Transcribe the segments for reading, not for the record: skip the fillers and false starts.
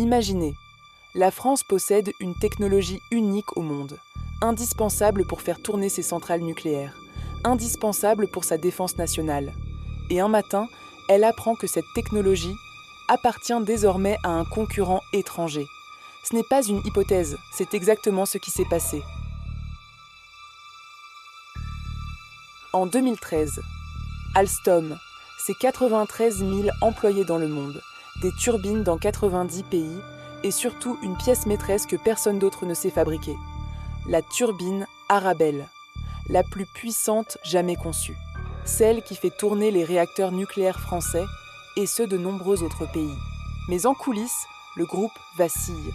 Imaginez, la France possède une technologie unique au monde, indispensable pour faire tourner ses centrales nucléaires, indispensable pour sa défense nationale. Et un matin, elle apprend que cette technologie appartient désormais à un concurrent étranger. Ce n'est pas une hypothèse, c'est exactement ce qui s'est passé. En 2013, Alstom, c'est 93 000 employés dans le monde, des turbines dans 90 pays et surtout une pièce maîtresse que personne d'autre ne sait fabriquer. La turbine Arabelle, la plus puissante jamais conçue. Celle qui fait tourner les réacteurs nucléaires français et ceux de nombreux autres pays. Mais en coulisses, le groupe vacille.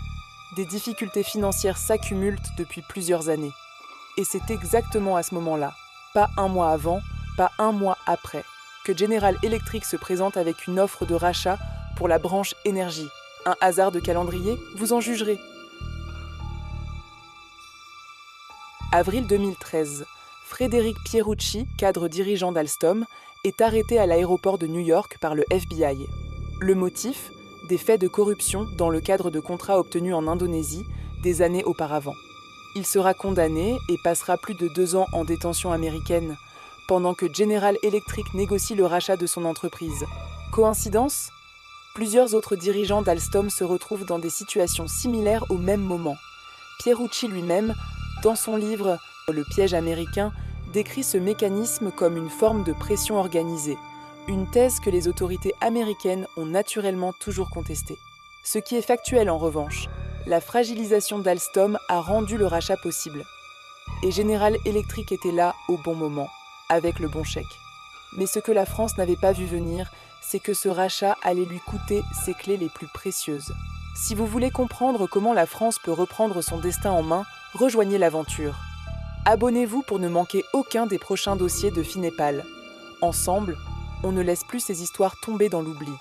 Des difficultés financières s'accumulent depuis plusieurs années. Et c'est exactement à ce moment-là, pas un mois avant, pas un mois après, que General Electric se présente avec une offre de rachat pour la branche énergie. Un hasard de calendrier, vous en jugerez. Avril 2013, Frédéric Pierucci, cadre dirigeant d'Alstom, est arrêté à l'aéroport de New York par le FBI. Le motif ? Des faits de corruption dans le cadre de contrats obtenus en Indonésie des années auparavant. Il sera condamné et passera plus de 2 ans en détention américaine, pendant que General Electric négocie le rachat de son entreprise. Coïncidence ? Plusieurs autres dirigeants d'Alstom se retrouvent dans des situations similaires au même moment. Pierucci lui-même, dans son livre « Le piège américain », décrit ce mécanisme comme une forme de pression organisée, une thèse que les autorités américaines ont naturellement toujours contestée. Ce qui est factuel en revanche, la fragilisation d'Alstom a rendu le rachat possible. Et General Electric était là au bon moment, avec le bon chèque. Mais ce que la France n'avait pas vu venir, c'est que ce rachat allait lui coûter ses clés les plus précieuses. Si vous voulez comprendre comment la France peut reprendre son destin en main, rejoignez l'aventure. Abonnez-vous pour ne manquer aucun des prochains dossiers de Finépal. Ensemble, on ne laisse plus ces histoires tomber dans l'oubli.